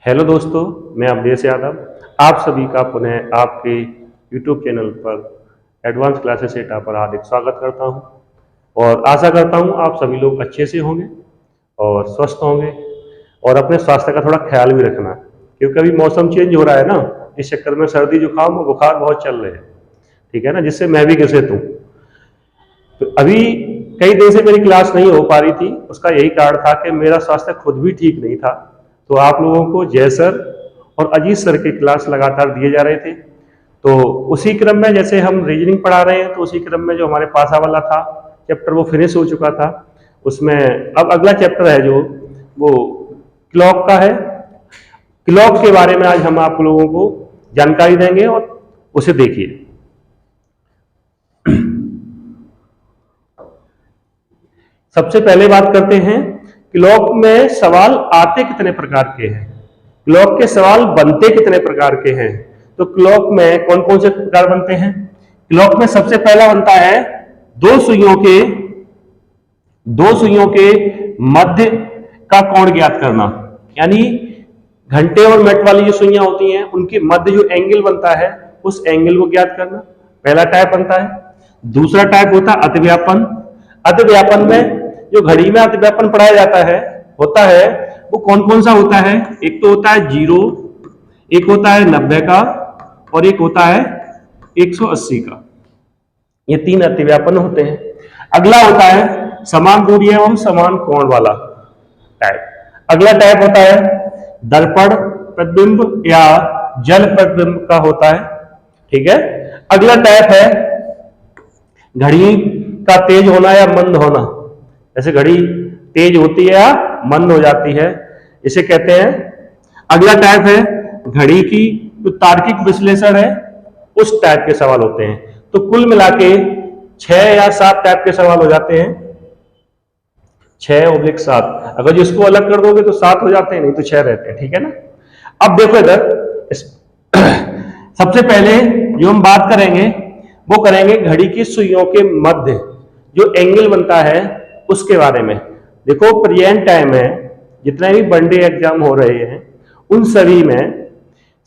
Hello दोस्तों, मैं अवधेश यादव आप सभी का पुनः आपके यूट्यूब चैनल पर एडवांस क्लासेस सेटा पर हार्दिक स्वागत करता हूं और आशा करता हूं आप सभी लोग अच्छे से होंगे और स्वस्थ होंगे और अपने स्वास्थ्य का थोड़ा ख्याल भी रखना क्योंकि अभी मौसम चेंज हो रहा है ना। इस चक्कर में सर्दी जुकाम और बुखार बहुत चल रहे हैं, ठीक है ना, जिससे मैं भी ग्रसित हूँ। तो अभी कई दिन से मेरी क्लास नहीं हो पा रही थी, उसका यही कारण था कि मेरा स्वास्थ्य खुद भी ठीक नहीं था। तो आप लोगों को जय सर और अजीत सर की क्लास लगातार दिए जा रहे थे। तो उसी क्रम में जैसे हम रीजनिंग पढ़ा रहे हैं, तो उसी क्रम में जो हमारे पासा वाला था चैप्टर वो फिनिश हो चुका था। उसमें अब अगला चैप्टर है जो वो क्लॉक का है। क्लॉक के बारे में आज हम आप लोगों को जानकारी देंगे और उसे देखिए। सबसे पहले बात करते हैं क्लॉक में सवाल आते कितने प्रकार के हैं, क्लॉक के सवाल बनते कितने प्रकार के हैं। तो क्लॉक में कौन कौन से प्रकार बनते हैं। क्लॉक में सबसे पहला बनता है दो सुइयों के मध्य का कोण ज्ञात करना, यानी घंटे और मिनट वाली जो सुइयां होती हैं उनके मध्य जो एंगल बनता है उस एंगल को ज्ञात करना, पहला टाइप बनता है। दूसरा टाइप होता है अतिव्यापन। अतिव्यापन में जो घड़ी में अतिव्यापन पढ़ाया होता है वो कौन कौन सा होता है। एक तो होता है 0, एक होता है 90 का और एक होता है 180 का। ये तीन अतिव्यापन होते हैं। अगला होता है समान दूरी एवं समान कोण वाला टाइप। अगला टाइप होता है दर्पण प्रतिबिंब या जल प्रतिबिंब का होता है, ठीक है। अगला टाइप है घड़ी का तेज होना या मंद होना, जैसे घड़ी तेज होती है या मंद हो जाती है, इसे कहते हैं। अगला टाइप है घड़ी की जो तार्किक विश्लेषण है उस टाइप के सवाल होते हैं। तो कुल मिला के 6 या 7 टाइप के सवाल हो जाते हैं, 6/7। अगर जिसको अलग कर दोगे तो 7 हो जाते हैं, नहीं तो 6 रहते हैं, ठीक है ना। अब देखो इधर सबसे पहले जो हम बात करेंगे वो करेंगे घड़ी की सुइयों के मध्य जो एंगल बनता है उसके बारे में। देखो प्रेजेंट टाइम में जितने भी वनडे एग्जाम हो रहे हैं उन सभी में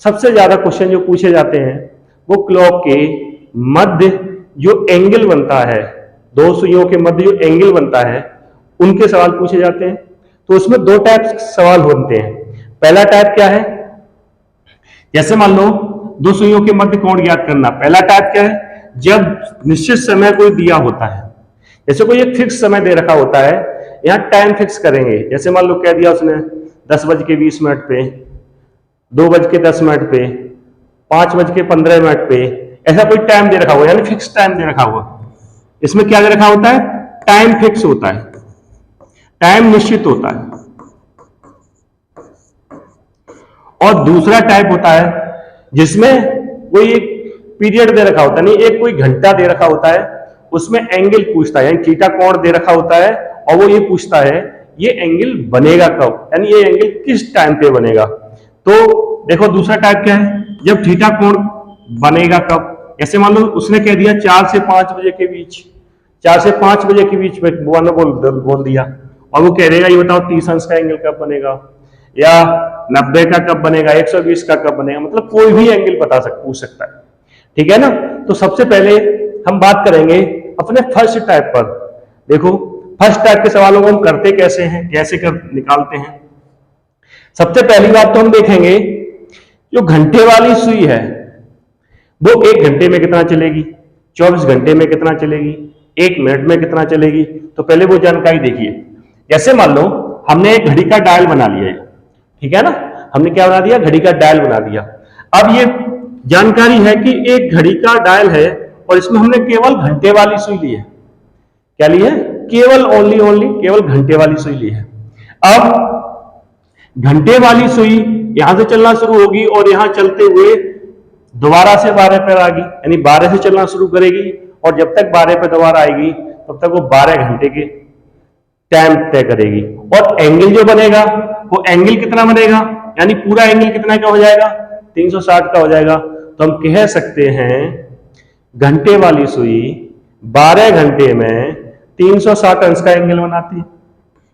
सबसे ज्यादा क्वेश्चन जो पूछे जाते हैं वो क्लॉक के मध्य जो एंगल बनता है, दो सुइयों के मध्य जो एंगल बनता है उनके सवाल पूछे जाते हैं। तो उसमें 2 टाइप सवाल बनते हैं। पहला टाइप क्या है, जैसे मान लो 2 सुइयों के मध्य कोण ज्ञात करना। पहला टाइप क्या है, जब निश्चित समय कोई दिया होता है, जैसे कोई एक फिक्स समय दे रखा होता है, यहां टाइम फिक्स करेंगे। जैसे मान लो कह दिया उसने 10:20 पे, 2:10 पे, 5:15 पे, ऐसा कोई टाइम दे रखा हुआ, यानी फिक्स टाइम दे रखा हुआ। इसमें क्या दे रखा होता है, टाइम फिक्स होता है, टाइम निश्चित होता है। और दूसरा टाइप होता है जिसमें कोई एक पीरियड दे रखा होता है, नहीं एक कोई घंटा दे रखा होता है, उसमें एंगल पूछता है, यानी थीटा कोण दे रखा होता है और वो ये पूछता है ये एंगल बनेगा कब, यानी ये एंगल किस टाइम पे बनेगा। तो देखो दूसरा टाइप क्या है, जब थीटा कोण बनेगा कब। ऐसे मान लो उसने कह दिया 4 से 5 बजे के बीच, 4 से 5 बजे के बीच में बोल दिया और वो कह देगा ये बताओ 30 अंश का एंगल कब बनेगा, या 90 का कब बनेगा, 120 का कब बनेगा, मतलब कोई भी एंगल पूछ सकता है, ठीक है ना। तो सबसे पहले हम बात करेंगे अपने फर्स्ट टाइप पर। देखो फर्स्ट टाइप के सवालों को हम करते कैसे हैं, कैसे कर निकालते हैं। सबसे पहली बात तो हम देखेंगे जो घंटे वाली सुई है वो 1 घंटे में कितना चलेगी, 24 घंटे में कितना चलेगी, 1 मिनट में कितना चलेगी। तो पहले वो जानकारी देखिए। जैसे मान लो हमने एक घड़ी का डायल बना लिया, ठीक है ना, हमने क्या बना दिया, घड़ी का डायल बना दिया। अब ये जानकारी है कि एक घड़ी का डायल है और इसमें हमने केवल घंटे वाली सुई ली है। क्या ली है, केवल केवल घंटे वाली सुई ली है। अब घंटे वाली सुई यहां से चलना शुरू होगी और यहां चलते हुए दोबारा से 12 पर आएगी, यानी 12 से चलना शुरू करेगी और जब तक 12 पे दोबारा आएगी तब तक वो 12 घंटे के टाइम तय करेगी। और एंगल जो बनेगा वो एंगल कितना बनेगा, यानी पूरा एंगल कितना का हो जाएगा, 360 का हो जाएगा। तो हम कह सकते हैं घंटे वाली सुई 12 घंटे में 360 अंश का एंगल बनाती है,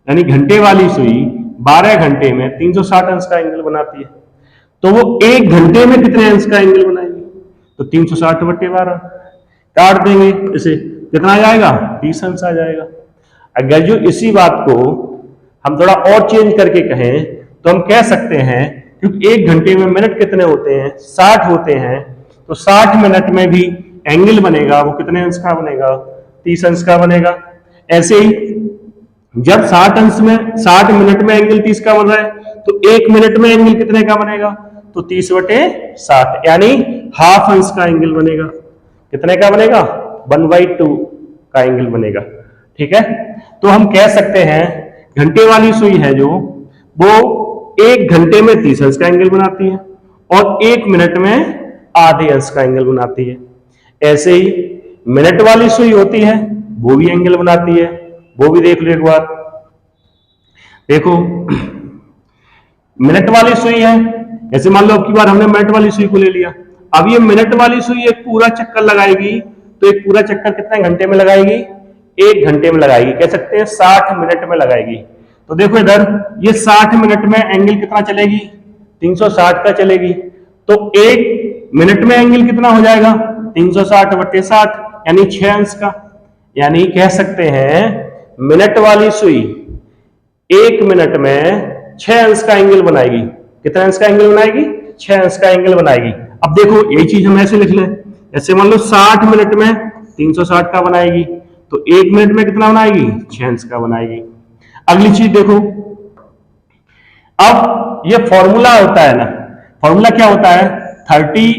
यानी घंटे वाली सुई 12 घंटे में 360 अंश का एंगल बनाती है, तो वो 1 घंटे में कितने अंश का एंगल बनाएगी? तो 360/12 काट देंगे, इसे कितना आ जाएगा? 30 अंश आ जाएगा। अगर जो इसी बात को हम थोड़ा और चेंज करके कहें तो हम कह सकते हैं, क्योंकि 1 घंटे में मिनट कितने होते हैं? 60 होते हैं, तो 60 मिनट में भी एंगल बनेगा, वो कितने अंश का बनेगा? 30 अंश का बनेगा। ऐसे ही जब 60 मिनट में एंगल 30 का बन रहा है, तो 1 मिनट में एंगल कितने का बनेगा? तो 30/60, यानी हाफ अंश का एंगल बनेगा। कितने का बनेगा? 1/2 का एंगल बनेगा। ठीक है, तो हम कह सकते हैं घंटे वाली सुई है जो, वो 1 घंटे में 30 अंश का एंगल बनाती है और 1 मिनट में आधे अंश का एंगल बनाती है। ऐसे ही मिनट वाली सुई होती है, वो भी एंगल बनाती है, वो भी देख लो एक बार। देखो मिनट वाली सुई है, ऐसे मान लो अब की बार हमने मिनट वाली सुई को ले लिया। अब ये मिनट वाली सुई एक पूरा चक्कर लगाएगी, तो एक पूरा चक्कर कितने घंटे में लगाएगी? 1 घंटे में लगाएगी। कह सकते हैं 60 मिनट में लगाएगी। तो देखो इधर ये 60 मिनट में एंगल कितना चलेगी? 360 का चलेगी। तो 1 मिनट में एंगल कितना हो जाएगा? 360/60, यानी 6 अंश का। यानी कह सकते हैं मिनट वाली सुई 1 मिनट में 6 अंश का एंगल बनाएगी। कितने अंश का एंगल बनाएगी? 6 अंश का एंगल बनाएगी। अब देखो यही चीज हम ऐसे लिख लें, ऐसे मान लो 60 मिनट में 360 का बनाएगी, तो 1 मिनट में कितना बनाएगी? 6 अंश का बनाएगी। अगली चीज देखो, अब ये फॉर्मूला होता है ना, फॉर्मूला क्या होता है? 30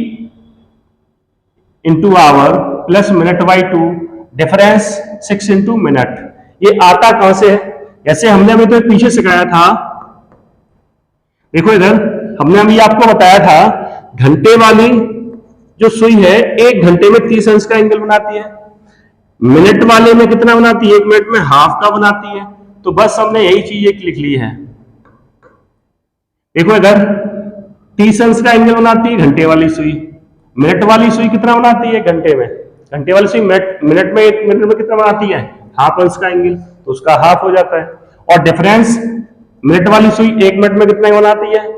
× hour plus minute by 2 difference 6 × minute. ये आता कहां से है? जैसे हमने अभी तो पीछे सिखाया था, देखो इधर हमने अभी आपको बताया था घंटे वाली जो सुई है 1 घंटे में 30 अंश का एंगल बनाती है, मिनट वाले में कितना बनाती है? 1 मिनट में हाफ का बनाती है। तो बस हमने यही चीज एक लिख ली है। देखो इधर 30 अंश का एंगल बनाती है घंटे वाली सुई, मिनट वाली सुई कितना बनाती है? घंटे में। घंटे वाली सुई मिनट में 1 मिनट में कितना बनाती है? हाफ अंश का एंगल, तो उसका हाफ हो जाता है। और डिफरेंस मिनट वाली सुई 1 मिनट में कितना बनाती है?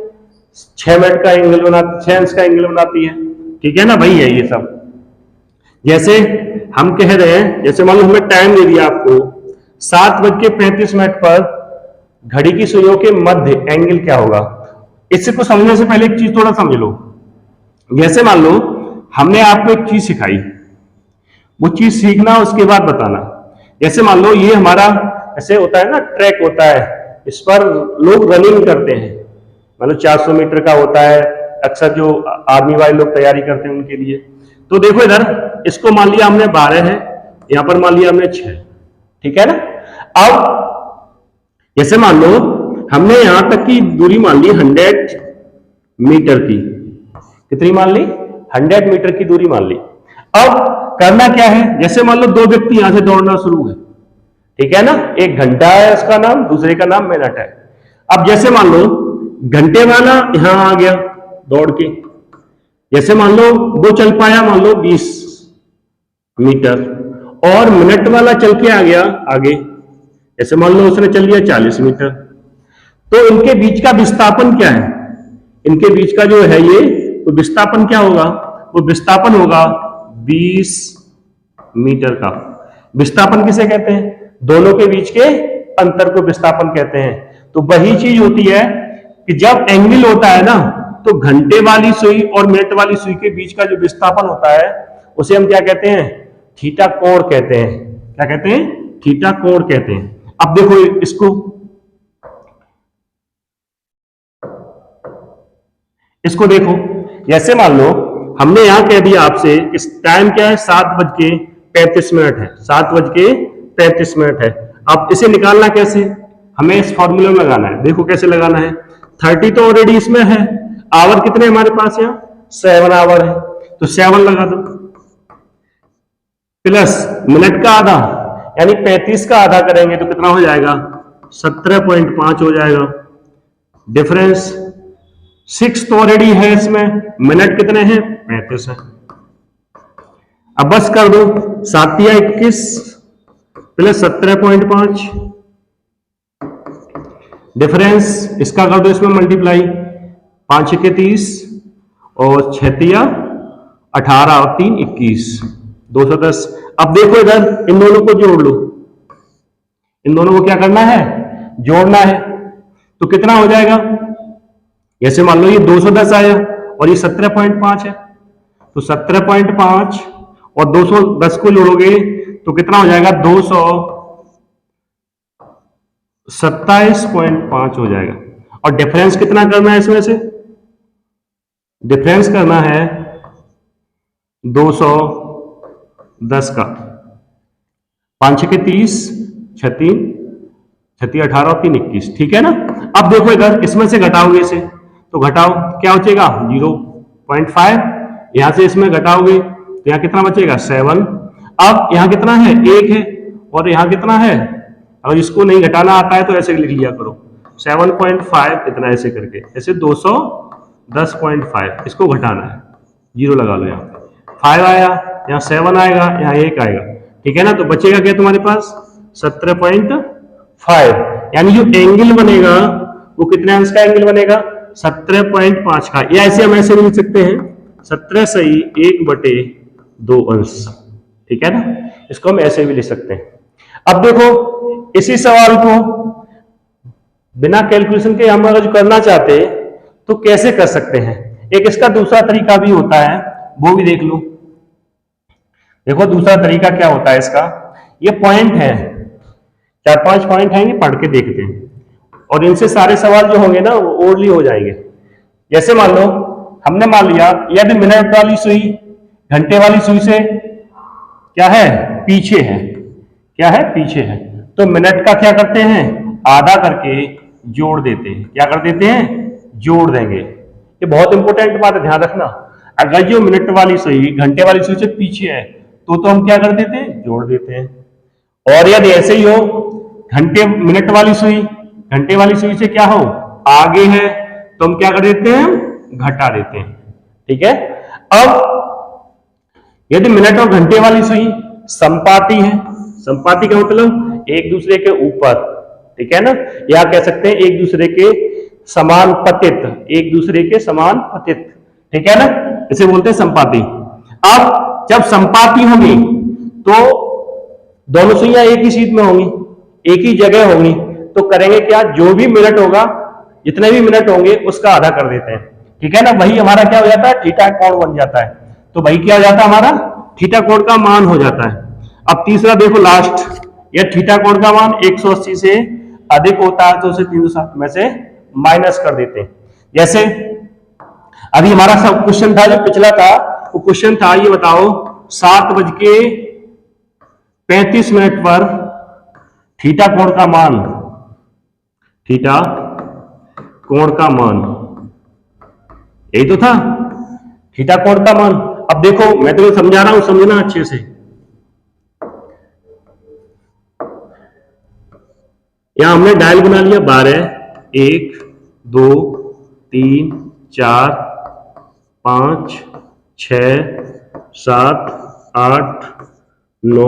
6 मिनट का एंगल बनाती, 6 अंश का एंगल बनाती है। ठीक है ना भाई, है ये सब। जैसे हम कह रहे हैं, जैसे मान लो हमें टाइम दे दिया आपको 7:35 पर, घड़ी की सुइयों के मध्य एंगल क्या होगा? इससे को समझने से पहले एक चीज थोड़ा समझ लो। जैसे मान लो हमने आपको एक चीज सिखाई, वो चीज सीखना उसके बाद बताना। जैसे मान लो ये हमारा ऐसे होता है ना, ट्रैक होता है, इस पर लोग रनिंग करते हैं, मान लो 400 मीटर का होता है, अक्सर जो आर्मी वाले लोग तैयारी करते हैं उनके लिए। तो देखो इधर इसको मान लिया हमने 12 है, यहां पर मान लिया हमने 6, ठीक है ना। अब जैसे मान लो हमने यहां तक की दूरी मान ली 100 मीटर की, कितनी मान ली? 100 मीटर की दूरी मान ली। अब करना क्या है, जैसे मान लो 2 व्यक्ति यहां से दौड़ना शुरू है, ठीक है ना, एक घंटा है उसका नाम, दूसरे का नाम मिनट है। अब जैसे मान लो घंटे वाला यहां आ गया दौड़ के, जैसे मान लो वो चल पाया मान लो 20 मीटर, और मिनट वाला चल के आ गया आगे, जैसे मान लो उसने चल लिया 40 मीटर। तो इनके बीच का विस्थापन क्या है? इनके बीच का जो है ये तो विस्थापन क्या होगा? वो विस्थापन होगा 20 मीटर का। विस्थापन किसे कहते हैं? दोनों के बीच के अंतर को विस्थापन कहते हैं। तो वही चीज होती है कि जब एंगल होता है ना, तो घंटे वाली सुई और मिनट वाली सुई के बीच का जो विस्थापन होता है उसे हम क्या कहते हैं? थीटा कोण कहते हैं। क्या कहते हैं? थीटा कोण कहते हैं। अब देखो इसको देखो, जैसे मान लो हमने यहां कह दिया आपसे इस टाइम क्या है? 7:35 है, 7:35 है। अब इसे निकालना कैसे? हमें इस फॉर्मूले में लगाना है। देखो कैसे लगाना है। 30 तो ऑलरेडी इसमें है, आवर कितने हमारे पास यहाँ? 7 आवर है, तो 7 लगा दो, प्लस मिनट का आधा, यानी 35 का आधा करेंगे तो कितना हो जाएगा? 17.5 हो जाएगा। डिफरेंस 6 तो ऑलरेडी है इसमें, मिनट कितने हैं? 35 है। अब बस कर दो, 7 या 21 प्लस 17.5, डिफरेंस इसका कर दो इसमें मल्टीप्लाई, 5 छक्के 30 और 6 तिया 18 और 3 21, 210। अब देखो इधर इन दोनों को जोड़ लो, इन दोनों को क्या करना है, जोड़ना है। तो कितना हो जाएगा, जैसे मान लो ये 210 आया और ये 17.5 है, तो 17.5 और 210 को जोड़ोगे तो कितना हो जाएगा, 227.5 हो जाएगा। और डिफरेंस कितना करना है इसमें से, डिफरेंस करना है 210 का, 5 छक्के 30, 36 18 और 3 21, ठीक है ना। अब देखो इधर इसमें से घटाओगे इसे, तो घटाओ क्या बचेगा 0.5, यहां से इसमें घटाओगे तो यहां कितना बचेगा 7। अब यहां कितना है 1 है और यहां कितना है, अगर इसको नहीं घटाना आता है तो ऐसे लिख लिया करो 7.5 इतना ऐसे करके, ऐसे 210.5 इसको घटाना है, 0 लगा लो, यहाँ 5 आया, यहाँ 7 आएगा, यहाँ 1 आएगा, ठीक है ना। तो बचेगा क्या तुम्हारे पास 17.5, यानी जो एंगल बनेगा वो कितने अंश का एंगल बनेगा, 17.5 का। या ऐसे हम ऐसे भी लिख सकते हैं 17 सही 1/2 अंश, ठीक है ना, इसको हम ऐसे भी लिख सकते हैं। अब देखो इसी सवाल को बिना कैलकुलेशन के हम अगर करना चाहते तो कैसे कर सकते हैं, एक इसका दूसरा तरीका भी होता है, वो भी देख लो। देखो दूसरा तरीका क्या होता है इसका, ये पॉइंट है, 4-5 पॉइंट हैं, पढ़ के देखते हैं और इनसे सारे सवाल जो होंगे ना वो ओरली हो जाएंगे। जैसे मान लो हमने मान लिया यदि मिनट वाली सुई घंटे वाली सुई से क्या है, पीछे है, क्या है, पीछे है, तो मिनट का क्या करते हैं, आधा करके जोड़ देते हैं, क्या कर देते हैं, जोड़ देंगे। ये बहुत इंपॉर्टेंट बात है, ध्यान रखना। अगर जो मिनट वाली सुई घंटे वाली सुई से पीछे है तो हम क्या कर देते हैं, जोड़ देते हैं। और यदि ऐसे ही हो घंटे मिनट वाली सुई घंटे वाली सुई से क्या हो, आगे है, तो हम क्या कर देते हैं, घटा देते हैं, ठीक है। अब यदि मिनट और घंटे वाली सुई संपाती है, संपाती का मतलब एक दूसरे के ऊपर, ठीक है ना, या कह सकते हैं एक दूसरे के समान पतित, एक दूसरे के समान पतित, ठीक है ना, इसे बोलते हैं संपाती। अब जब संपाती होंगी तो दोनों सुइयां एक ही शीट में होंगी, एक ही जगह होंगी, तो करेंगे क्या, जो भी मिनट होगा, जितने भी मिनट होंगे उसका आधा कर देते हैं, ठीक है ना। वही हमारा क्या हो जाता है, थीटा कोण बन जाता है, तो वही क्या हो जाता है, हमारा थीटा कोण का मान हो जाता है। अब तीसरा देखो लास्ट, यह थीटा कोण का मान 180 से अधिक होता है तो उसे 360 में से माइनस कर देते हैं। जैसे अभी हमारा सब क्वेश्चन था, जो पिछला था वो क्वेश्चन था, ये बताओ 7:35 पर थीटा कोण का मान, थीटा कोण का मान, यही तो था थीटा कोण का मान। अब देखो मैं तुम्हें समझा रहा हूं, समझना अच्छे से। यहां हमने डायल बना लिया 12, 1 2 3 4 5 6 7 8 9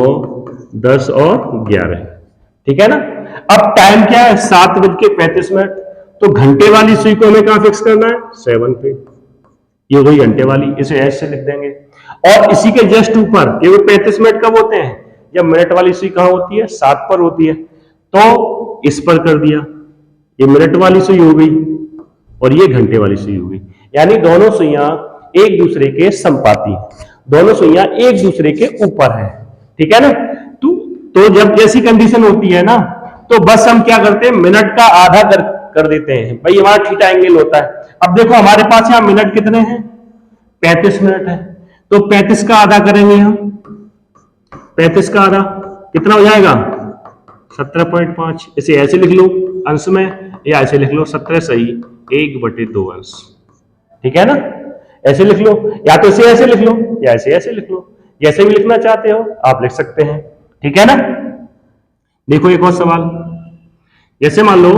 10 और 11, ठीक है ना। अब टाइम क्या है, 7:35, तो घंटे वाली सुई को हमें कहां फिक्स करना है, 7 पे, ये हो गई घंटे वाली, इसे ऐसे लिख देंगे। और इसी के जस्ट ऊपर ये 35 मिनट कब होते हैं, जब मिनट वाली सुई कहां होती है, 7 पर होती है, तो इस पर कर दिया, ये मिनट वाली सुई हो गई और ये घंटे वाली सुई हो गई, यानी दोनों सुइयां एक दूसरे के संपाती, दोनों सुइयां एक दूसरे के ऊपर है, ठीक है ना। तो जब जैसी कंडीशन होती है ना, तो बस हम क्या करते हैं, मिनट का आधा कर देते हैं, भाई हमारा थीटा एंगल होता है। अब देखो हमारे पास यहाँ मिनट कितने हैं, 35 मिनट है, तो 35 का आधा करेंगे हम, 35 का आधा कितना हो जाएगा, 17.5, इसे ऐसे लिख लो अंश में, या ऐसे लिख लो 17 सही 1/2 अंश, ठीक है ना, ऐसे लिख लो, या तो इसे ऐसे लिख लो या ऐसे लिख लो, जैसे भी लिखना चाहते हो आप लिख सकते हैं, ठीक है ना। देखो एक और सवाल, जैसे मान लो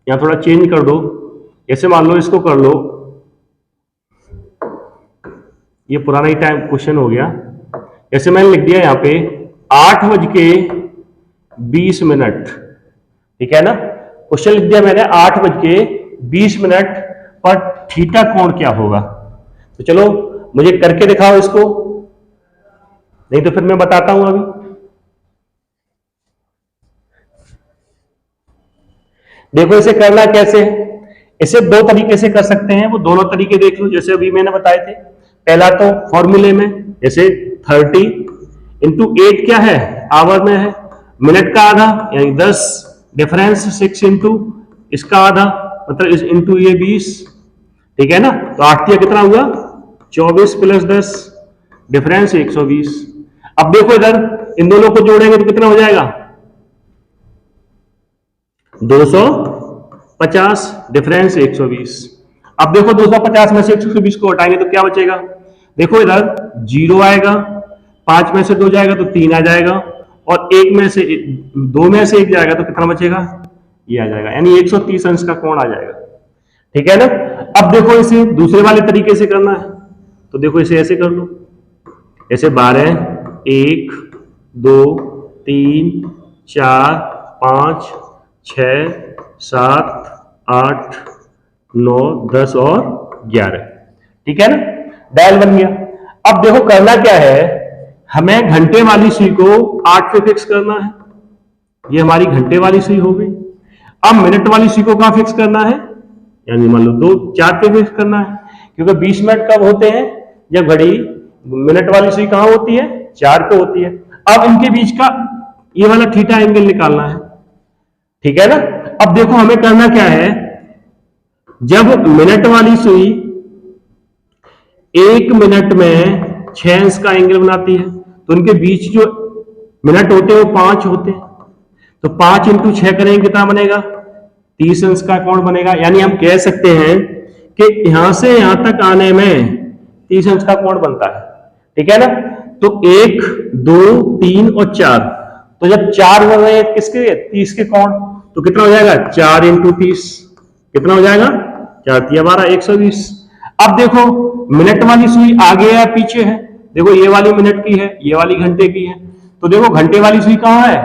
यहां थोड़ा चेंज कर दो, जैसे मान लो इसको कर लो, ये पुराना ही टाइम क्वेश्चन हो गया, जैसे मैंने लिख दिया यहां पे 8:20 ठीक है ना। क्वेश्चन लिख दिया मैंने 8:20 पर थीटा कोण क्या होगा। तो चलो मुझे करके दिखाओ इसको, नहीं तो फिर मैं बताता हूं अभी। देखो इसे करना कैसे है, इसे दो तरीके से कर सकते हैं, वो दोनों तरीके देख लो जैसे अभी मैंने बताए थे। पहला तो फॉर्मूले में, जैसे 30 × 8 क्या है, आवर में है, मिनट का आधा यानी 10, डिफरेंस 6 इंटू इसका आधा मतलब इस इंटू ये 20, ठीक है ना। तो 8 कितना हुआ 24 + 10, डिफरेंस 120। अब देखो इधर इन दोनों को जोड़ेंगे तो कितना हो जाएगा 250, डिफरेंस 120। अब देखो 250 में से 120 को हटाएंगे तो क्या बचेगा, देखो इधर 0 आएगा, 5 में से 2 जाएगा तो 3 आ जाएगा, और 1 में से 2 में से 1 जाएगा तो कितना बचेगा, ये आ जाएगा, यानी 130 अंश का कोण आ जाएगा। ठीक है ना। अब देखो इसे दूसरे वाले तरीके से करना है, तो देखो इसे ऐसे कर लो, ऐसे 12, 1, 2, 3, 4, 5, 6, 7, 8, 9, 10 और 11। ठीक है ना, डायल बन गया। अब देखो करना क्या है, हमें घंटे वाली सुई को 8 पे फिक्स करना है, ये हमारी घंटे वाली सुई हो गई। अब मिनट वाली सुई को कहां फिक्स करना है, यानी मान लो 4 पे फिक्स करना है, क्योंकि 20 मिनट कब होते हैं, जब घड़ी मिनट वाली सुई कहां होती है, 4 पे होती है। अब इनके बीच का ये वाला थीटा एंगल निकालना है, ठीक है ना। अब देखो हमें करना क्या है, जब मिनट वाली सुई 1 मिनट में 6 अंश का एंगल बनाती है, तो उनके बीच जो मिनट होते हैं वो 5 होते हैं, तो 5 × 6 करेंगे कितना बनेगा, 30 अंश का कोण बनेगा। यानी हम कह सकते हैं कि यहां से यहां तक आने में 30 अंश का कोण बनता है। ठीक है ना। तो 1, 2, 3 और 4, तो जब 4 बन रहे हैं किसके, 30 के कोण, तो कितना हो जाएगा 4 × 30, कितना हो जाएगा 4 × 12, 120। अब देखो मिनट वाली सुई आगे है पीछे है, देखो ये वाली मिनट की है, ये वाली घंटे की है, तो देखो घंटे वाली सुई कहां है,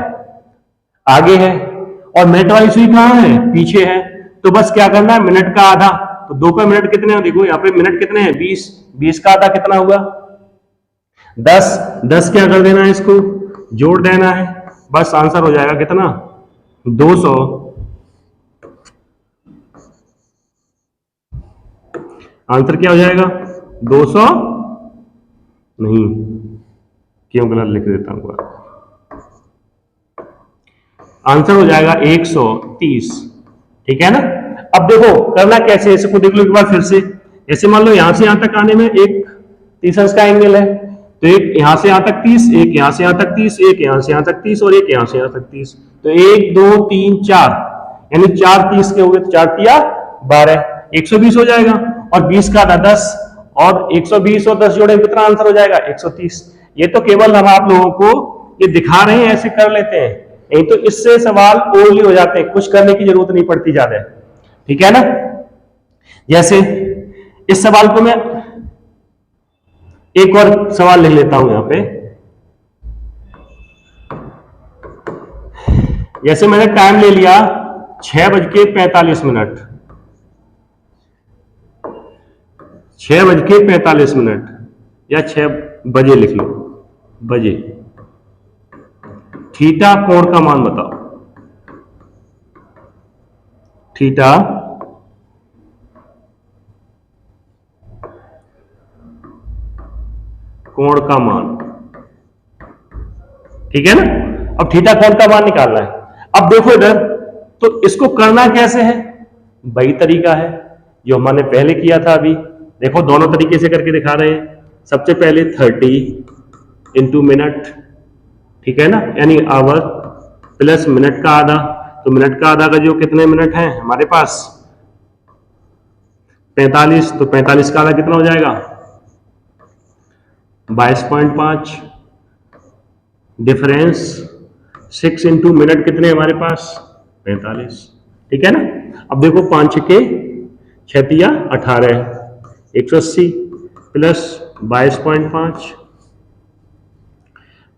आगे है, और मिनट वाली सुई कहां है, पीछे है। तो बस क्या करना है, मिनट का आधा, तो 2 का मिनट कितने हैं, देखो यहाँ पे मिनट कितने हैं 20, 20 का आधा कितना हुआ 10, 10 क्या कर देना है, इसको जोड़ देना है, बस आंसर हो जाएगा कितना 200। आंसर क्या हो जाएगा 200 नहीं, क्यों गलत लिख देता हूं, आंसर हो जाएगा 130। ठीक है ना। अब देखो करना कैसे, इसको देख लो एक बार फिर से। ऐसे मान लो यहां से यहां तक आने में एक 30 अंश का एंगल है, तो एक यहां से यहां तक 30, एक यहां से यहां तक 30, एक यहां से यहां तक 30 और एक यहां से यहां तक 30, तो 1, 2, 3, 4, यानी 4 30 के हो गए, तो 4 तिया 12, 120 हो जाएगा, और 20 का आधा 10, और 120 और 10 जोड़े कितना आंसर हो जाएगा 130। ये तो केवल हम आप लोगों को ये दिखा रहे हैं, ऐसे कर लेते हैं, नहीं तो इससे सवाल ओरली हो जाते हैं, कुछ करने की जरूरत नहीं पड़ती ज्यादा। ठीक है ना। जैसे इस सवाल को मैं एक और सवाल लिख लेता हूं यहां पे, जैसे मैंने टाइम ले लिया 6:45, 6:45 या 6 बजे लिख लो, बजे। थीटा कोण का मान बताओ, थीटा कोण का मान, ठीक है ना। अब थीटा कोण का मान निकालना है। अब देखो इधर, तो इसको करना कैसे है, वही तरीका है जो हमने पहले किया था। अभी देखो दोनों तरीके से करके दिखा रहे हैं। सबसे पहले 30 × मिनट, ठीक है ना, यानी आवर प्लस मिनट का आधा, तो मिनट का आधा का जो कितने मिनट हैं हमारे पास 45, तो 45 का आधा कितना हो जाएगा 22.5, डिफरेंस 6 × मिनट कितने हमारे पास 45। ठीक है ना। अब देखो 5 के 6 तिया 18, 180 प्लस 22.5,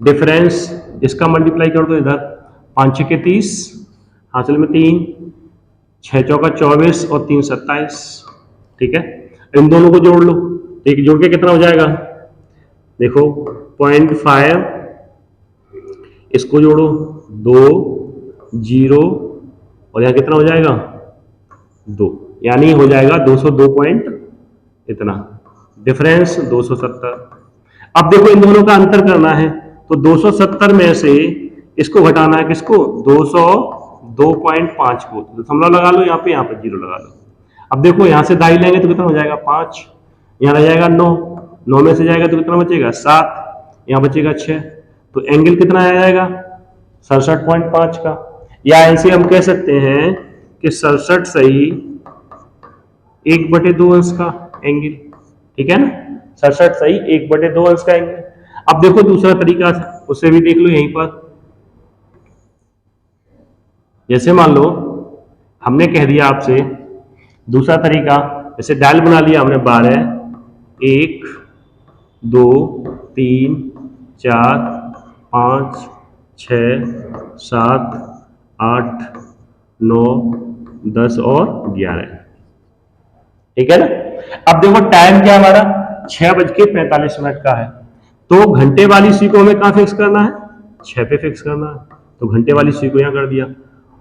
डिफरेंस इसका मल्टीप्लाई कर दो इधर, 5 के 30, हासिल में 3, 6 चौका 24 और 3 27। ठीक है, इन दोनों को जोड़ लो, एक जोड़ के कितना हो जाएगा, देखो 0.5, इसको जोड़ो 2 0 और यहाँ कितना हो जाएगा 2, यानी हो जाएगा 202 पॉइंट इतना, डिफरेंस 270। अब देखो इन दोनों का अंतर करना है, तो 270 में से इसको घटाना है, किसको, 202.5 को, तो दशमलव लगा लो यहाँ पे 0 लगा लो। अब देखो यहाँ से दाई लेंगे तो कितना हो जाएगा 5, यहाँ रह जाएगा 9, 9 में से जाएगा तो कितना बचेगा 7, यहाँ बचेगा 6, तो एंगल कितना आ जाएगा 67.5 का। या ऐसे हम कह सकते हैं कि 67 सही 1/2 अंश का एंगल। ठीक है ना, 67 सही 1/2 अंश का एंगल। अब देखो दूसरा तरीका, उसे भी देख लो यहीं पर। जैसे मान लो हमने कह दिया आपसे दूसरा तरीका, जैसे डायल बना लिया हमने 12, 1 2 3 4 5 6 7 8 9 10 और 11। ठीक है ना। अब देखो टाइम क्या हमारा 6:45 का है, तो घंटे वाली सी को हमें कहां फिक्स करना है, 6 पे फिक्स करना है, तो घंटे वाली सी को यहां कर दिया,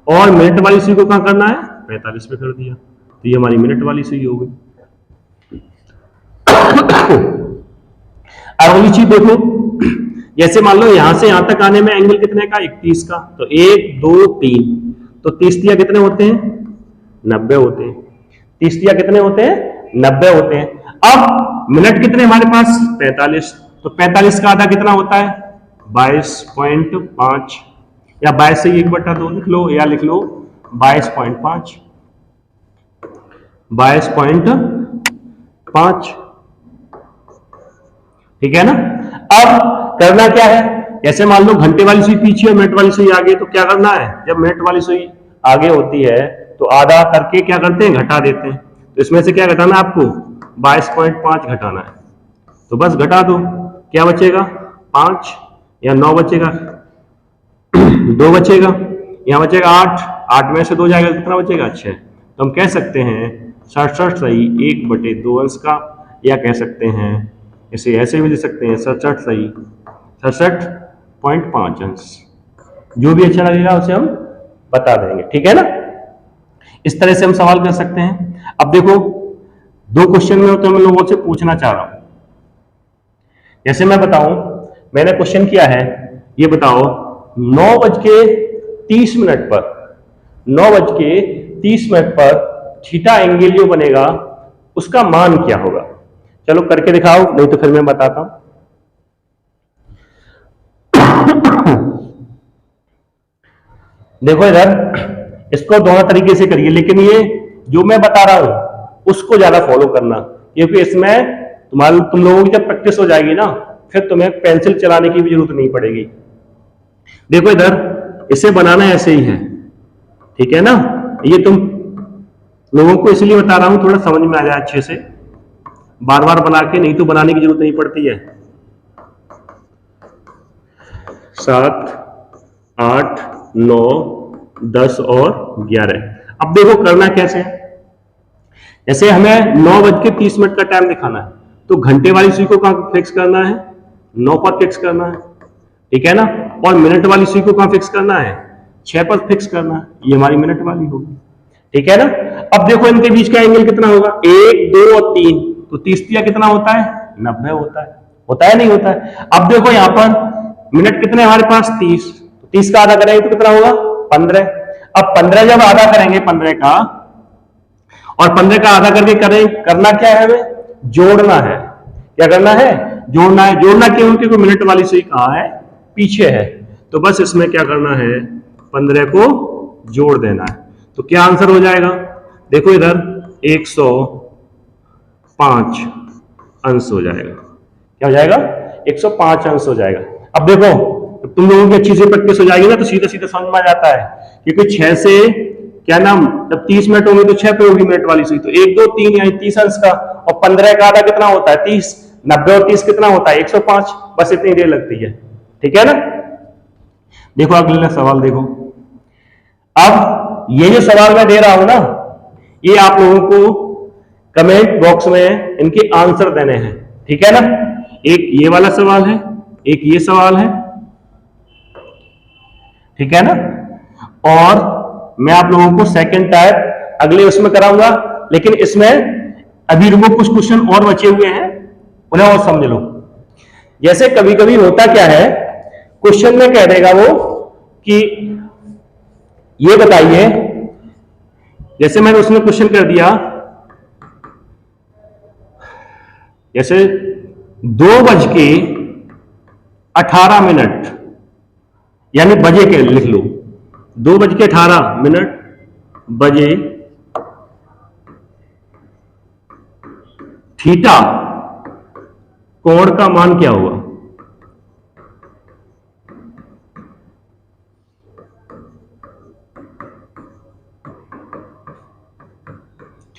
और मिनट वाली सी को कहां करना है 45 पे कर दिया, तो ये हमारी मिनट वाली सी हो गई। अगली चीज देखो, जैसे मान लो यहां से यहां तक आने में एंगल कितने का 31 का, तो 1 2 3, तो 30 तिया कितने होते हैं 90 होते हैं, 30 तिया कितने होते हैं 90 होते हैं। अब मिनट कितने हमारे पास 45, तो 45 का आधा कितना होता है 22.5, या 22 से 1/2 लिख लो, या लिख लो 22.5, 22.5। ठीक है ना। अब करना क्या है, जैसे मान लो घंटे वाली सुई पीछे और मिनट वाली सुई आगे, तो क्या करना है, जब मिनट वाली सुई आगे होती है तो आधा करके क्या करते हैं घटा देते हैं, तो इसमें से क्या घटाना है आपको 22.5 घटाना है, तो बस घटा दो, क्या बचेगा 5 या 9 बचेगा 2 बचेगा, यहां बचेगा 8, 8 में से 2 जाएगा कितना बचेगा 6, तो हम कह सकते हैं 67 सही 1/2 अंश का, या कह सकते हैं इसे ऐसे भी लिख सकते हैं 67 सही 67.5 अंश, जो भी अच्छा लगेगा उसे हम बता देंगे। ठीक है ना, इस तरह से हम सवाल कर सकते हैं। अब देखो 2 क्वेश्चन में तो मैं लोगों से पूछना चाह रहा हूं, जैसे मैं बताऊं, मैंने क्वेश्चन किया है, ये बताओ 9:30 पर 9:30 पर थीटा एंगल जो बनेगा उसका मान क्या होगा, चलो करके दिखाओ, नहीं तो फिर मैं बताता हूं। देखो इधर इसको दोनों तरीके से करिए, लेकिन ये जो मैं बता रहा हूं उसको ज्यादा फॉलो करना, क्योंकि इसमें तुम लोगों की जब प्रैक्टिस हो जाएगी ना, फिर तुम्हें पेंसिल चलाने की भी जरूरत नहीं पड़ेगी। देखो इधर इसे बनाना ऐसे ही है, ठीक है ना, ये तुम लोगों को इसलिए बता रहा हूं थोड़ा समझ में आ जाए अच्छे से, बार बार बना के, नहीं तो बनाने की जरूरत नहीं पड़ती है। 7 8 9 10 और 11। अब देखो करना कैसे है, जैसे हमें 9:30 का टाइम दिखाना है, तो घंटे वाली सुई को कहां फिक्स करना है 9 पर फिक्स करना है, ठीक है ना, और मिनट वाली सुई को कहां फिक्स करना है 6 पर फिक्स करना है, ये हमारी मिनट वाली होगी। ठीक है ना। अब देखो इनके बीच का एंगल कितना होगा 1 2 और 3, तो 30 तिया कितना होता है 90 होता है नहीं होता है। अब देखो यहां पर मिनट कितने हमारे पास 30, तो 30 का आधा करेंगे तो कितना होगा 15। अब 15 जब आधा करेंगे 15 का, और 15 का आधा करके करना क्या है, हमें जोड़ना है। क्या करना है, जोड़ना है। जोड़ना क्यों, क्योंकि मिनट वाली सुई कहां है पीछे है, तो बस इसमें क्या करना है 15 को जोड़ देना है, तो क्या आंसर हो जाएगा, देखो इधर 105 अंश हो जाएगा। क्या हो जाएगा 105 अंश हो जाएगा। अब देखो तुम लोगों की अच्छी से प्रैक्टिस हो जाएगी ना, तो सीधे सीधे समझ में आ जाता है, क्योंकि 6 से क्या नाम, जब 30 मिनट होंगे तो 6 पे होगी मिनट वाली सुई, तो 1 2 3 यानी 30 अंश का, और 15 का आधा कितना होता है 30, 90 और 30 कितना होता है 105, बस इतनी देर लगती है। ठीक है ना। देखो अगला सवाल देखो, अब ये जो सवाल मैं दे रहा हूं ना, ये आप लोगों को कमेंट बॉक्स में इनके आंसर देने हैं, ठीक है ना। एक ये वाला सवाल है, एक ये सवाल है, ठीक है ना। और मैं आप लोगों को सेकंड टाइप अगले उसमें कराऊंगा, लेकिन इसमें अभी रुको, कुछ क्वेश्चन और बचे हुए हैं, उन्हें और समझ लो। जैसे कभी कभी होता क्या है, क्वेश्चन में कह देगा वो कि ये बताइए, जैसे मैंने उसमें क्वेश्चन कर दिया, जैसे 2:18 यानी बजे के लिख लो, 2:18 बजे थीटा कोण का मान क्या हुआ।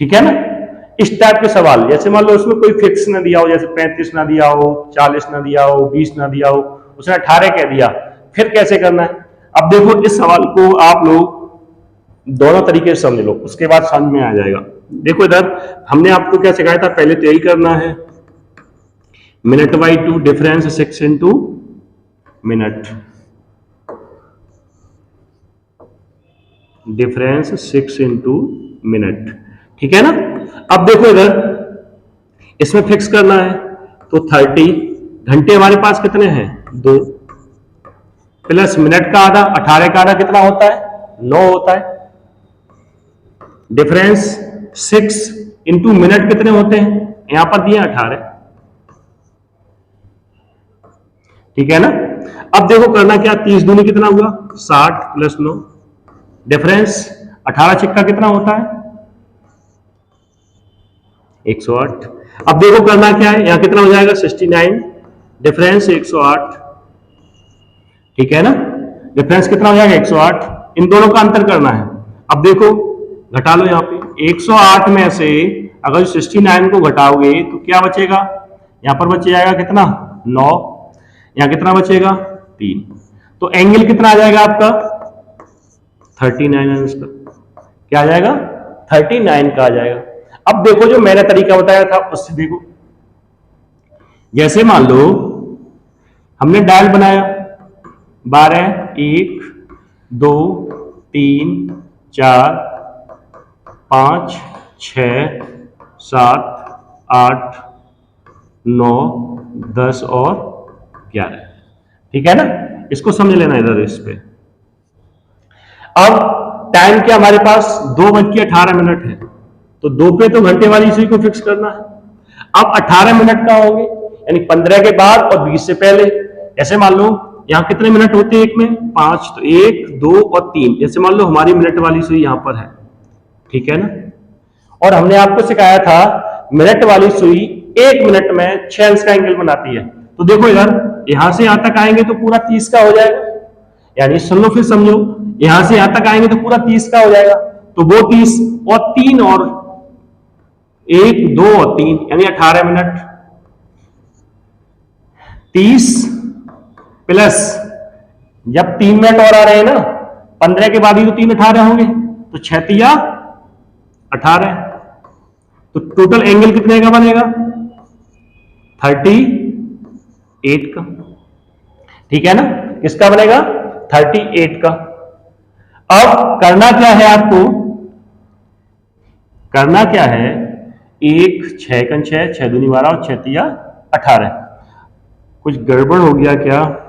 ठीक है ना। इस टाइप के सवाल, जैसे मान लो उसमें कोई फिक्स ना दिया हो, जैसे 35 ना दिया हो, 40 ना दिया हो, 20 ना दिया हो, उसने 18 कह दिया, फिर कैसे करना है। अब देखो इस सवाल को आप लोग दोनों तरीके से समझ लो, उसके बाद समझ में आ जाएगा। देखो इधर हमने आपको क्या सिखाया था, पहले तो यही करना है, minute by 2 difference 6 into minute, difference 6 into minute, ठीक है ना। अब देखो इधर इसमें फिक्स करना है, तो 30 घंटे हमारे पास कितने हैं, 2 प्लस मिनट का आधा, 18 का आधा कितना होता है, 9 होता है। डिफरेंस 6 into मिनट कितने होते हैं, यहां पर दिए 18, ठीक है ना। अब देखो करना क्या, 30 दूनी कितना हुआ, 60 प्लस 9, डिफरेंस 18 छिक्का कितना होता है, 108। अब देखो करना क्या है, यहां कितना हो जाएगा, 69, डिफरेंस 108, ठीक है ना। डिफरेंस कितना हो जाएगा, 108। इन दोनों का अंतर करना है। अब देखो घटा लो, यहां पे 108 में से अगर 69 को घटाओगे तो क्या बचेगा, यहां पर बच जाएगा कितना, 9, यहां कितना बचेगा, 3। तो एंगल कितना आ जाएगा आपका, 39 का, क्या आ जाएगा, 39 का आ जाएगा। अब देखो जो मैंने तरीका बताया था उससे देखो, जैसे मान लो हमने डायल बनाया 12, 1, 2, 3, 4, 5, 6, 7, 8, 9, 10 और 11, ठीक है ना। इसको समझ लेना इधर इस पे। अब टाइम क्या हमारे पास 2:18 है, तो 2 पे तो घंटे वाली इसी को फिक्स करना है। अब 18 मिनट का होंगे, यानी 15 के बाद और 20 से पहले। ऐसे मान लो यहां कितने मिनट होते हैं एक में, 5, तो 1, 2 और 3। जैसे मान लो हमारी मिनट वाली सुई यहां पर है, ठीक है ना। और हमने आपको सिखाया था मिनट वाली सुई 1 मिनट में 6 अंश का एंगल बनाती है। तो देखो इधर यहां से यहां तक आएंगे तो पूरा 30 का हो जाएगा, यानी सुन लो फिर समझो, यहां से यहां तक आएंगे तो पूरा 30 का हो जाएगा। तो वो 30 और 3 और 1, 2 और 3 यानी 18 मिनट। 30 प्लस जब 3 मिनट और आ रहे हैं ना, 15 के बाद ही तो 3 18 होंगे, तो 6 तिया 18, तो टोटल एंगल कितने का बनेगा, 38 का, ठीक है ना। किसका बनेगा, 38 का। अब करना क्या है आपको, करना क्या है, 1, 6 कन 6, 6 दूनी 12 और 6 तिया 18। कुछ गड़बड़ हो गया क्या,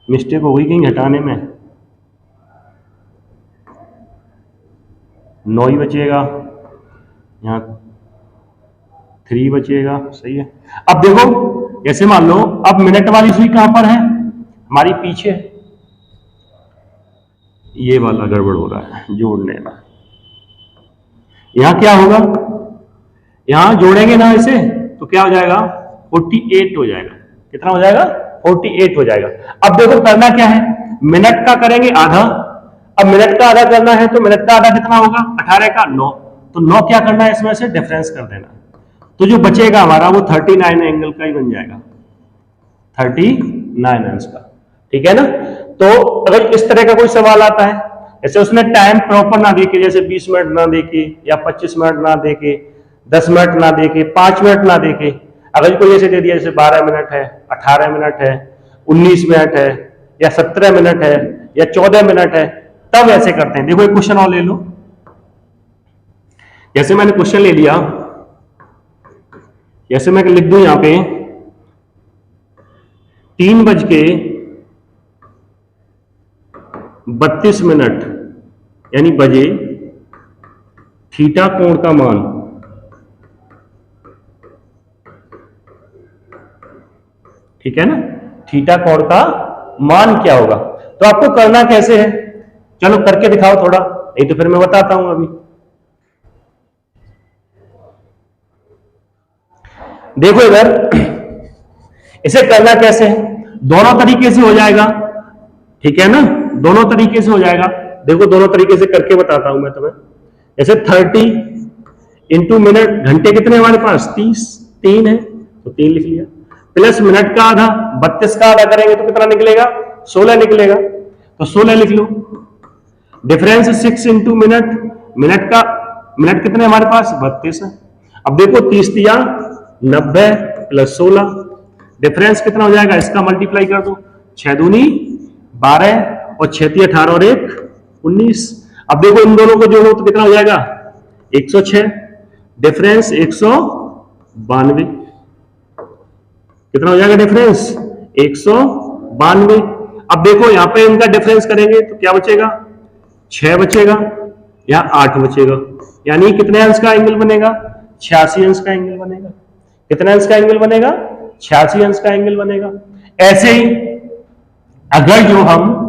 मिस्टेक हो गई कहीं घटाने में, 9 ही बचेगा, यहाँ 3 बचेगा, सही है। अब देखो जैसे मान लो अब मिनट वाली सुई कहां पर है, हमारी पीछे, ये वाला गड़बड़ हो रहा है जोड़ने में। यहां क्या होगा, यहां जोड़ेंगे ना इसे तो क्या हो जाएगा, 48 हो जाएगा। कितना हो जाएगा, 48 हो जाएगा। अब देखो करना क्या है, मिनट का करेंगे आधा। अब मिनट का आधा करना है तो मिनट का आधा कितना होगा, 18 का 9, तो 9 क्या करना है, इसमें से डिफरेंस कर देना, तो जो बचेगा हमारा वो 39 एंगल का ही बन जाएगा, 39 अंश का, ठीक है ना। तो अगर इस तरह का कोई सवाल आता है ऐसे उसने टाइम प्रॉपर ना देके, जैसे 20 मिनट ना देके या 25 मिनट ना देके, 10 मिनट ना देके, 5 मिनट ना देके, अगर कोई ऐसे दे दिया जैसे 12 मिनट है, 18 मिनट है, 19 मिनट है, या 17 मिनट है, या 14 मिनट है, तब ऐसे करते हैं। देखो एक क्वेश्चन और ले लो, जैसे मैंने क्वेश्चन ले लिया, जैसे मैं लिख दूं यहां पे 3:32 यानी बजे थीटा कोण का मान ठीक है ना, थीटा कोण का मान क्या होगा। तो आपको करना कैसे है, चलो करके दिखाओ थोड़ा, नहीं तो फिर मैं बताता हूं अभी। देखो इधर इसे करना कैसे है, दोनों तरीके से हो जाएगा, ठीक है ना, दोनों तरीके से हो जाएगा। देखो दोनों तरीके से करके बताता हूं मैं तुम्हें। जैसे 30 इंटू मिनट, घंटे कितने हमारे पास 3 है तो 3 लिख लिया, प्लस मिनट का आधा 32 का आधा करेंगे तो कितना निकलेगा 16 निकलेगा, तो 16 लिख लो। डिफरेंस 6 इंटू मिनट, मिनट कितने हमारे पास 32 है। अब देखो 30 दिया 90 प्लस 16, डिफरेंस कितना हो जाएगा, इसका मल्टीप्लाई कर दो, 6 दूनी 12 और 6 × 18 और 1 19। अब देखो इन दोनों को जोड़ो तो कितना हो जाएगा 106, डिफरेंस 192, कितना हो जाएगा डिफरेंस 192। अब देखो यहां पे इनका डिफरेंस करेंगे तो क्या बचेगा 6 बचेगा या 8 बचेगा, यानी कितने अंश का एंगल बनेगा 86 अंश का एंगल बनेगा। कितने अंश का एंगल बनेगा 86 अंश का एंगल बनेगा। ऐसे ही अगर जो हम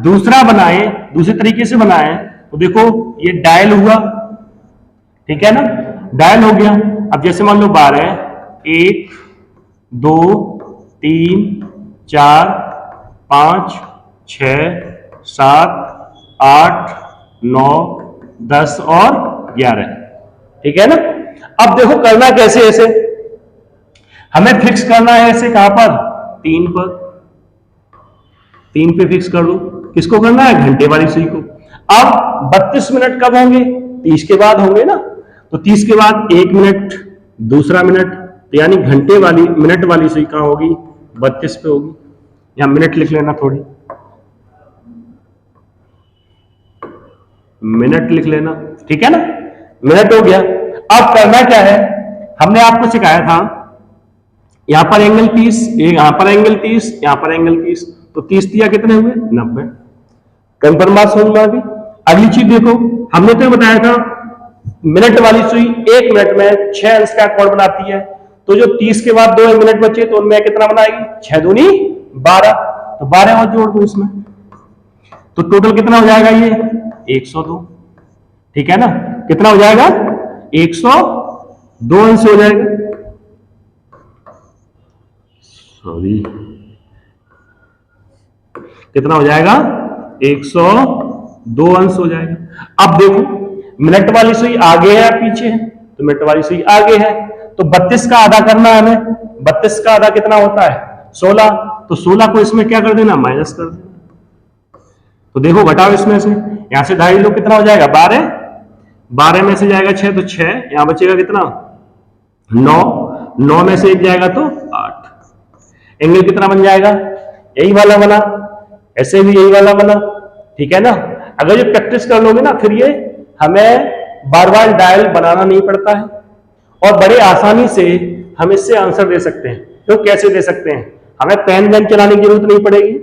दूसरा बनाए, दूसरे तरीके से बनाए, तो देखो ये डायल हुआ, ठीक है ना, डायल हो गया। अब जैसे मान लो 12 1 2 3 4 5 6 7 8 9 10 और 11, ठीक है ना। अब देखो करना कैसे, ऐसे हमें फिक्स करना है, ऐसे कहां पर 3 पर, 3 पे फिक्स कर दो। किसको करना है, घंटे वाली सुई को। अब 32 मिनट कब होंगे 30 के बाद होंगे ना, तो 30 के बाद 1 मिनट, दूसरा मिनट, तो यानी घंटे वाली मिनट वाली सुई कहां होगी 32 पे होगी। यहां मिनट लिख लेना, थोड़ी मिनट लिख लेना, ठीक है ना, मिनट हो गया। अब करना क्या है, हमने आपको सिखाया था यहां पर एंगल 30, यहां पर एंगल 30, यहां पर एंगल 30, तो 30 दिया कितने हुए 90। कंफर्म बात समझ में आ गई। अगली चीज देखो, हमने तो बताया था मिनट वाली सुई 1 मिनट में 6 अंश का कोण बनाती है, तो जो 30 के बाद 2 मिनट बचे तो उनमें कितना बनाएगी 6 दूनी 12, तो 12 और जोड़ दो इसमें, तो टोटल कितना हो जाएगा ये 102, ठीक है ना। कितना हो जाएगा 102 अंश हो जाएगा, सॉरी कितना हो जाएगा 102 अंश हो जाएगा। अब देखो मिनट वाली सुई आगे है या पीछे है, तो मिनट वाली सुई आगे है, तो 32 का आधा करना है हमें। 32 का आधा कितना होता है 16, तो 16 को इसमें क्या कर देना माइनस कर देना, तो देखो घटाओ इसमें से, यहां से 2.5 लो, कितना हो जाएगा 12, 12 में से जाएगा 6 तो 6, यहां बचेगा कितना 9, 9 में से 1 जाएगा तो 8। एंगल कितना बन जाएगा यही वाला बना, ऐसे भी यही वाला बना, ठीक है ना। अगर ये प्रैक्टिस कर लोगे ना, फिर ये हमें बार बार डायल बनाना नहीं पड़ता है, और बड़े आसानी से हम इससे आंसर दे सकते हैं। तो कैसे दे सकते हैं, हमें पेन वेन चलाने की जरूरत नहीं पड़ेगी।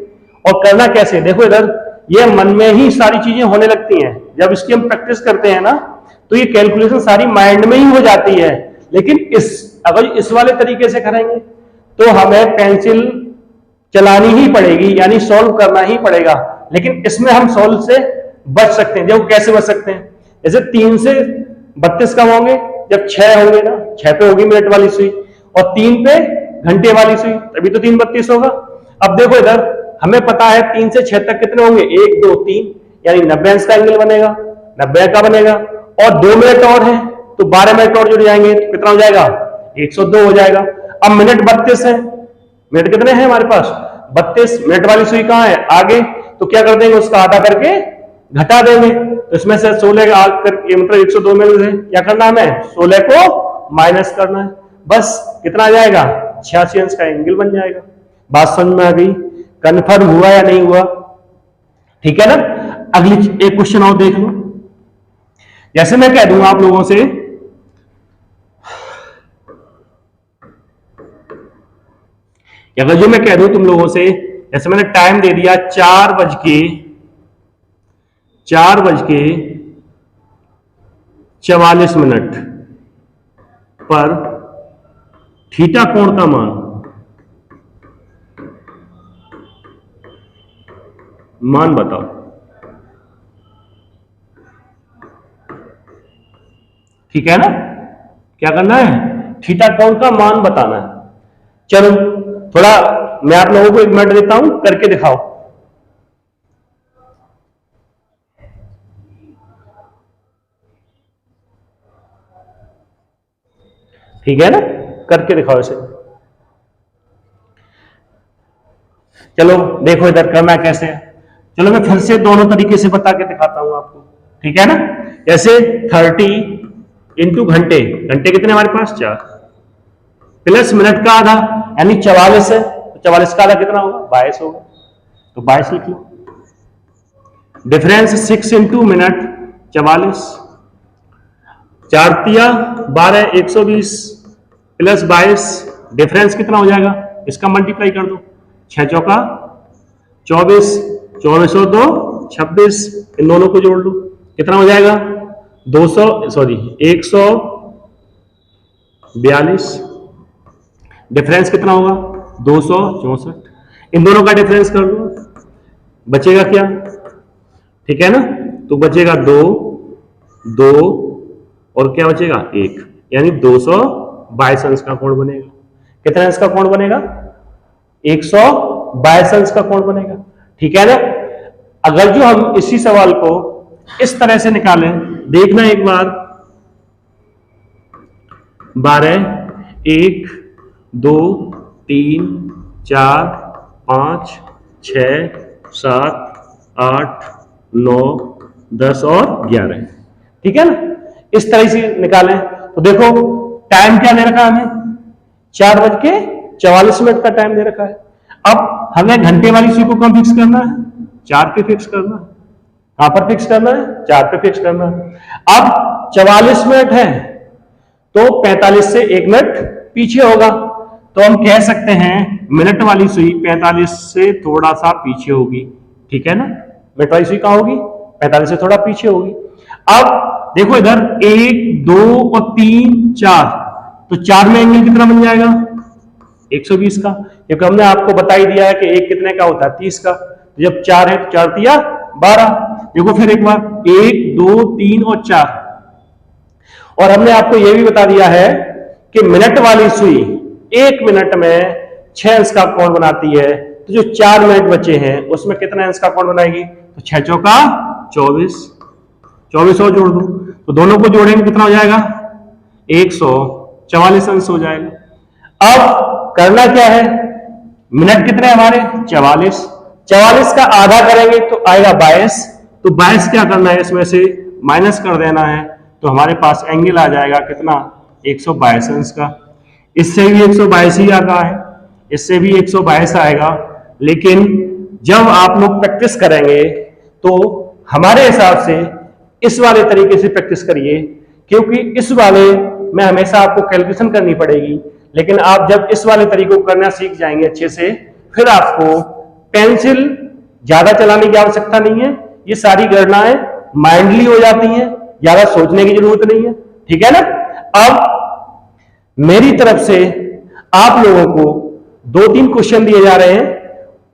और करना कैसे, देखो इधर ये मन में ही सारी चीजें होने लगती हैं, जब इसकी हम प्रैक्टिस करते हैं ना, तो ये कैलकुलेशन सारी माइंड में ही हो जाती है। लेकिन अगर इस वाले तरीके से करेंगे तो हमें पेंसिल चलानी ही पड़ेगी, यानी सॉल्व करना ही पड़ेगा। लेकिन इसमें हम सॉल्व से बच सकते हैं। देखो कैसे बच सकते हैं, जैसे 3 से 32 कब होंगे, जब 6 होंगे ना, 6 पे होगी मिनट वाली सुई और 3 पे घंटे वाली सुई, तभी तो 3 32 होगा। अब देखो इधर हमें पता है 3 से 6 तक कितने होंगे 1 2 3, यानी 90 अंश का एंगल बनेगा, 90 का बनेगा, और 2 मिनट और है तो 12 मिनट और जुड़ जाएंगे, तो कितना हो जाएगा 102 हो जाएगा। अब मिनट 32 है, मिनट कितने हैं हमारे पास 32, मिनट वाली सुई कहां है आगे, तो क्या कर देंगे उसका आधा करके घटा देंगे तो इसमें से 16 करके मतलब 102 में से क्या करना है, हमें 16 को माइनस करना है, बस कितना आ जाएगा 86 अंश का एंगल बन जाएगा। बात समझ में आ गई? कंफर्म हुआ या नहीं हुआ? ठीक है ना। अगली एक क्वेश्चन और देख लो। जैसे मैं कह दूंगा आप लोगों से अगर जो मैं कह दूं तुम लोगों से, जैसे मैंने टाइम दे दिया 4:44 पर थीटा कोण का मान बताओ। ठीक है ना, क्या करना है, थीटा कोण का मान बताना है। चलो थोड़ा मैं आप लोगों को 1 मिनट देता हूं, करके दिखाओ। ठीक है ना, करके दिखाओ इसे। चलो देखो इधर करना कैसे है। चलो मैं फिर से दोनों तरीके से बता के दिखाता हूं आपको। ठीक है ना, जैसे 30 इंटू घंटे, घंटे कितने हमारे पास 4, प्लस मिनट का आधा यानी 44 है, तो 44 का आधा कितना होगा 22 होगा, तो 22 लिख लो। डिफरेंस 6 इंटू मिनट 44, 4 तिया 12 120 प्लस 22, डिफरेंस कितना हो जाएगा, इसका मल्टीप्लाई कर दो, 6 चौका 24, 24 और 2 26, इन दोनों को जोड़ लो कितना हो जाएगा 142, डिफरेंस कितना होगा 264, इन दोनों का डिफरेंस कर लो, बचेगा क्या, ठीक है ना, तो बचेगा 2 2 और क्या बचेगा 1, यानी 222 अंश का कोण बनेगा। कितने अंश का कोण बनेगा 122 अंश का कोण बनेगा। ठीक है ना। अगर जो हम इसी सवाल को इस तरह से निकालें, देखना एक बार, 12 1 2 3 4 5 6 7 8 9 10 और 11, ठीक है ना, इस तरह से निकालें तो देखो टाइम क्या दे रखा है हमें 4:44 का टाइम दे रखा है। अब हमें घंटे वाली सुई को कम फिक्स करना है, 4 पे फिक्स करना है। कहां पर फिक्स करना है 4 पे फिक्स करना है। अब 44 मिनट है तो 45 से 1 मिनट पीछे होगा, तो हम कह सकते हैं मिनट वाली सुई 45 से थोड़ा सा पीछे होगी। ठीक है ना, मिनट वाली सुई कहां होगी 45 से थोड़ा पीछे होगी। अब देखो इधर 1 2 और 3 4, तो 4 में एंगल कितना बन जाएगा 120 का, क्योंकि हमने आपको बता ही दिया है कि 1 कितने का होता है 30 का, तो जब 4 है तो 4 तिया 12। देखो फिर एक बार 1 2 3 और 4, और हमने आपको यह भी बता दिया है कि मिनट वाली सुई 1 मिनट में 6 अंश का कोण बनाती है, तो जो 4 मिनट बचे हैं उसमें कितने अंश का कोण बनाएगी, तो 6 चौका 24, 24 और जोड़ दो, तो दोनों को जोड़ेंगे कितना हो जाएगा 144 अंश हो जाएगा। अब करना क्या है, मिनट कितने हमारे 44, 44 का आधा करेंगे तो आएगा 22, तो 22 क्या करना है इसमें से माइनस कर देना है, तो हमारे पास एंगल आ जाएगा कितना 122 अंश का। इससे भी 122 ही आता है, इससे भी 122 आएगा, लेकिन जब आप लोग प्रैक्टिस करेंगे तो हमारे हिसाब से इस वाले तरीके से प्रैक्टिस करिए, क्योंकि इस वाले में हमेशा आपको कैलकुलेशन करनी पड़ेगी, लेकिन आप जब इस वाले तरीके को करना सीख जाएंगे अच्छे से, फिर आपको पेंसिल ज्यादा चलाने की आवश्यकता नहीं है, ये सारी गणनाएं माइंडली हो जाती हैं, ज्यादा सोचने की जरूरत नहीं है। ठीक है ना। अब मेरी तरफ से आप लोगों को 2-3 क्वेश्चन दिए जा रहे हैं,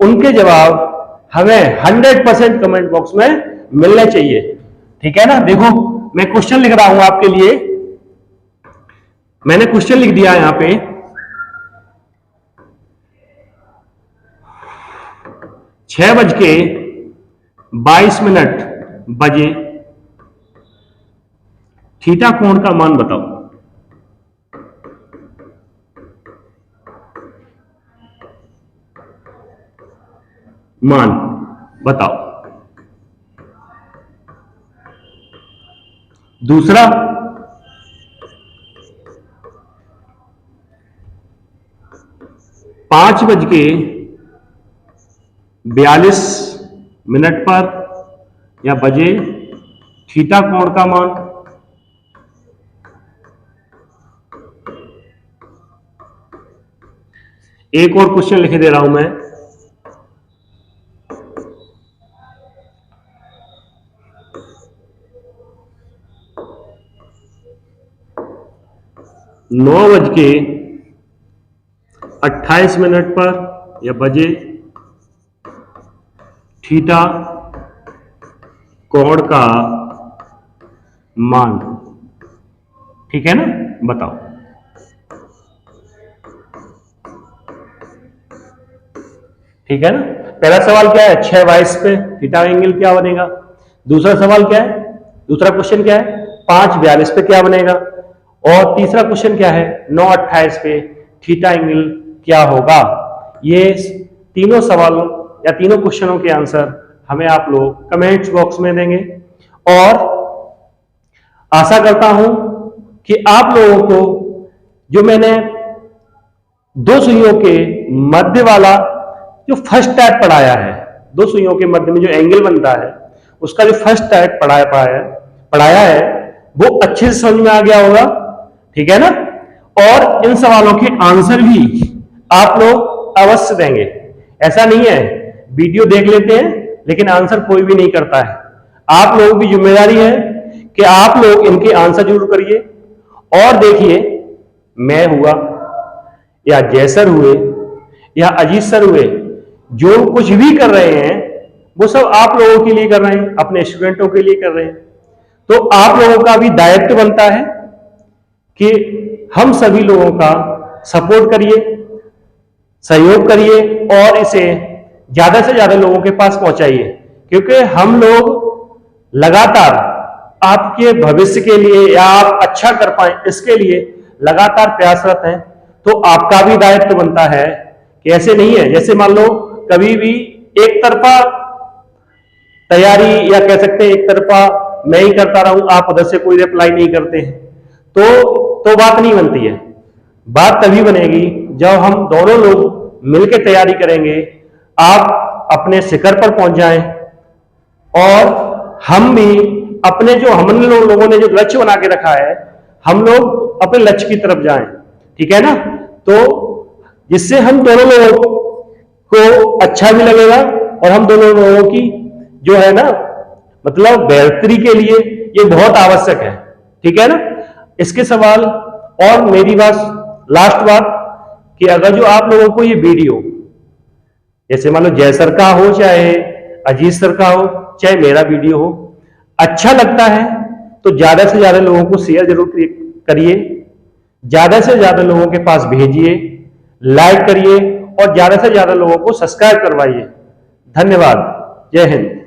उनके जवाब हमें 100% कमेंट बॉक्स में मिलने चाहिए। ठीक है ना। देखो मैं क्वेश्चन लिख रहा हूं आपके लिए, मैंने क्वेश्चन लिख दिया यहां पे, 6:22 बजे थीटा कोण का मान बताओ। मान बताओ। दूसरा 5:42 पर या बजे थीटा कोण का मान। एक और क्वेश्चन लिख दे रहा हूं मैं, नौ बज के 28 पर या बजे थीटा कोण का मान। ठीक है ना, बताओ। ठीक है ना, पहला सवाल क्या है, 6:22 पे थीटा एंगल क्या बनेगा। दूसरा सवाल क्या है, दूसरा क्वेश्चन क्या है, 5:42 पे क्या बनेगा। और तीसरा क्वेश्चन क्या है, 9:28 पे थीटा एंगल क्या होगा। ये तीनों सवालों या तीनों क्वेश्चनों के आंसर हमें आप लोग कमेंट्स बॉक्स में देंगे। और आशा करता हूं कि आप लोगों को जो मैंने दो सुइयों के मध्य वाला जो फर्स्ट टाइप पढ़ाया है, दो सुइयों के मध्य में जो एंगल बनता है उसका जो फर्स्ट टाइप पढ़ाया है वो अच्छे से समझ में आ गया होगा। ठीक है ना, और इन सवालों के आंसर भी आप लोग अवश्य देंगे। ऐसा नहीं है वीडियो देख लेते हैं लेकिन आंसर कोई भी नहीं करता है। आप लोगों की जिम्मेदारी है कि आप लोग इनके आंसर जरूर करिए। और देखिए, मैं हुआ या जय सर हुए या अजीत सर हुए, जो कुछ भी कर रहे हैं वो सब आप लोगों के लिए कर रहे हैं, अपने स्टूडेंटों के लिए कर रहे हैं। तो आप लोगों का भी दायित्व बनता है कि हम सभी लोगों का सपोर्ट करिए, सहयोग करिए और इसे ज्यादा से ज्यादा लोगों के पास पहुंचाइए, क्योंकि हम लोग लगातार आपके भविष्य के लिए या आप अच्छा कर पाए इसके लिए लगातार प्रयासरत हैं। तो आपका भी दायित्व बनता है कि ऐसे नहीं है जैसे मान लो कभी भी एक तरफा तैयारी या कह सकते हैं एक तरफा मैं ही करता रहूं, आप उधर से कोई रिप्लाई नहीं करते हैं, तो बात नहीं बनती है। बात तभी बनेगी जब हम दोनों लोग मिलकर तैयारी करेंगे, आप अपने शिखर पर पहुंच जाएं और हम भी अपने जो हम लोगों ने जो लक्ष्य बना के रखा है हम लोग अपने लक्ष्य की तरफ जाएं। ठीक है ना, तो जिससे हम दोनों लोगों को अच्छा भी लगेगा और हम दोनों लोगों की जो है ना मतलब बेहतरी के लिए ये बहुत आवश्यक है। ठीक है ना, इसके सवाल और मेरी बात लास्ट बात कि अगर जो आप लोगों को ये वीडियो जैसे मान लो जय सर का हो चाहे अजीत सर का हो चाहे मेरा वीडियो हो अच्छा लगता है तो ज्यादा से ज्यादा लोगों को शेयर जरूर करिए, ज्यादा से ज्यादा लोगों के पास भेजिए, लाइक करिए और ज्यादा से ज्यादा लोगों को सब्सक्राइब करवाइए। धन्यवाद, जय हिंद।